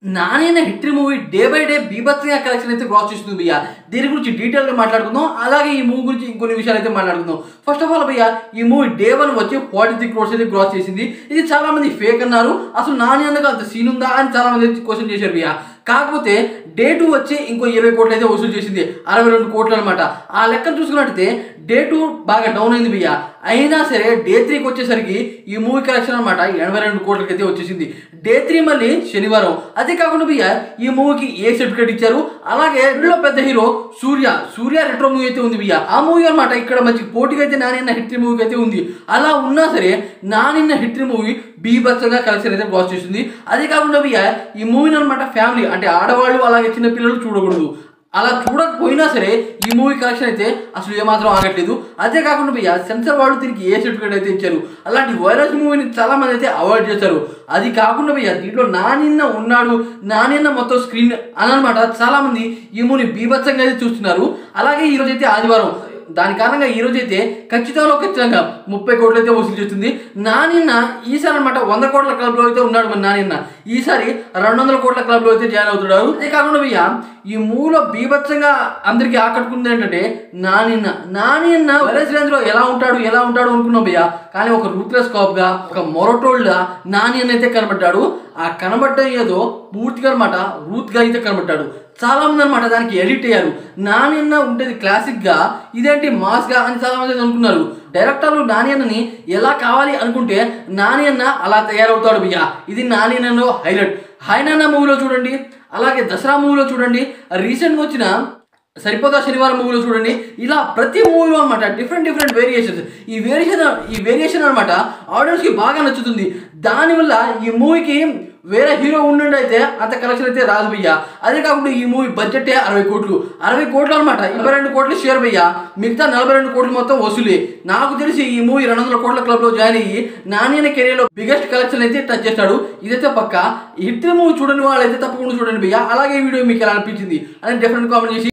Nani hit movie day by day బీభత్సంగా collection అయితే gross చేస్తుంది భయ్య. దీని గురించి డీటెయిల్గా మాట్లాడుకుందాం. అలాగే ఈ మూవీ గురించి ఇంకొన్ని విషయాలు అయితే మాట్లాడుకుందాం. ఫస్ట్ ఆఫ్ ఆల్ భయ్య, ఈ మూవీ డే 1 వచ్చి 43 crores అయితే గ్రాస్ చేసింది. ఇది చాలా మంది ఫేక్ అన్నారు. అసలు నాని అన్నగా అంత సీన్ ఉందా అని చాలా మంది క్వశ్చన్ చేశారు భయ్య. కాకపోతే డే 2 వచ్చి ఇంకో 20 కోట్లు అయితే వసూలు చేసింది, 62 కోట్లు అనమాట. ఆ లెక్కను చూసుకున్నట్టయితే డే 2 బాగా డౌన్ అయింది భయ్య. అయినా సరే డే 3కి వచ్చేసరికి ఈ మూవీ కలెక్షన్ అనమాట 82 కోట్లకి అయితే వచ్చేసింది. డే 3 మళ్ళీ శనివారం. అదే కాకుండా భయ్య, ఈ మూవీకి ఏ సర్టిఫికేట్ ఇచ్చారు. అలాగే ఇందులో పెద్ద హీరో సూర్య రెట్రో మూవీ అయితే ఉంది భయ్య. ఆ మూవీ అనమాట ఇక్కడ మంచి పోటీగా అయితే నాని అన్న హిట్ మూవీకి అయితే ఉంది. అలా ఉన్నా సరే నాని అన్న హిట్ మూవీ బీభత్సంగా కలెక్షన్ అయితే గ్రాస్ చేస్తుంది. అదే కాకుండా భయ్య, ఈ మూవీని అనమాట ఫ్యామిలీ అంటే ఆడవాళ్ళు అలాగే చిన్న పిల్లలు చూడకూడదు. అలా చూడకపోయినా సరే ఈ మూవీ కలెక్షన్ అయితే అసలు ఏమాత్రం ఆగట్లేదు. అదే కాకుండా భయ్య, సెన్సార్ వాళ్ళు దీనికి ఏ సర్టిఫికేట్ అయితే ఇచ్చారు. అలాంటి వైరస్ మూవీని చాలా మంది అయితే అవాయిడ్ చేశారు. అది కాకుండా భయ్య, దీంట్లో నానిన్న ఉన్నాడు, నానిన్న మొత్తం స్క్రీన్ అని అనమాట చాలా మంది ఈ మూవీని బీభత్సంగా అయితే చూస్తున్నారు. అలాగే ఈరోజు అయితే ఆదివారం, దాని కారణంగా ఈరోజు అయితే ఖచ్చితంగా 30 కోట్లు అయితే వసూలు చేస్తుంది. నానిన్న ఈసారి అనమాట 100 కోట్ల క్లబ్లో అయితే ఉన్నాడు. మన నానిన్న ఈసారి 200 కోట్ల క్లబ్లో అయితే జాయిన్ అవుతున్నాడు. అదే కాకుండా భయ్య, ఈ మూవీలో బీభత్సంగా అందరికీ ఆకట్టుకుంది ఏంటంటే నానిన్న వైరస్ రేంజ్ లో ఎలా ఉంటాడు అనుకున్నాం భయ్య. కానీ ఒక రూత్లెస్ కాప్ గా, ఒక మొరటోల్డ్ నాని అని అయితే కనబడ్డాడు. ఆ కనబడ్డ ఏదో పూర్తిగా అనమాట రూత్ గా అయితే కనబడ్డాడు. చాలా మంది అనమాట దానికి ఎడిట్ అయ్యారు. నాని అన్న ఉండేది క్లాసిక్ గా, ఇదేంటి మాస్ గా అని చాలా మంది అనుకున్నారు. డైరెక్టర్లు నాని అన్నని ఎలా కావాలి అనుకుంటే నాని అన్న అలా తయారవుతాడు భయ్య. ఇది నాని అన్నలో హైలైట్. హైనాన్న మూవీలో చూడండి, అలాగే దసరా మూవీలో చూడండి, రీసెంట్గా వచ్చిన సరిపోతా శనివారం మూవీలో చూడండి. ఇలా ప్రతి మూవీలో అనమాట డిఫరెంట్ వేరియేషన్స్. ఈ వేరియేషన్ అనమాట ఆడియన్స్కి బాగా నచ్చుతుంది. దానివల్ల ఈ మూవీకి వేరే హీరో ఉండండి అయితే అంత కలెక్షన్ అయితే రాదు భయ్య. అదే కాకుండా ఈ మూవీ బడ్జెటే 60 కోట్లు. 60 కోట్లు అనమాట 22 కోట్లు షేర్ భయ్య. మిగతా 42 కోట్లు మొత్తం వసూలే. నాకు తెలిసి ఈ మూవీ 200 కోట్ల క్లబ్లో జాయిన్ అయ్యి నాని అనే కెరీర్లో బిగ్గెస్ట్ కలెక్షన్ అయితే టచ్ చేస్తాడు. ఇదైతే పక్క. హిట్ మూవీ చూడని వాళ్ళైతే తప్పకుండా చూడండి భయ్య. అలాగే ఈ వీడియో మీకు ఎలా అనిపించింది అని డెఫినెట్ కామెంట్ చేసి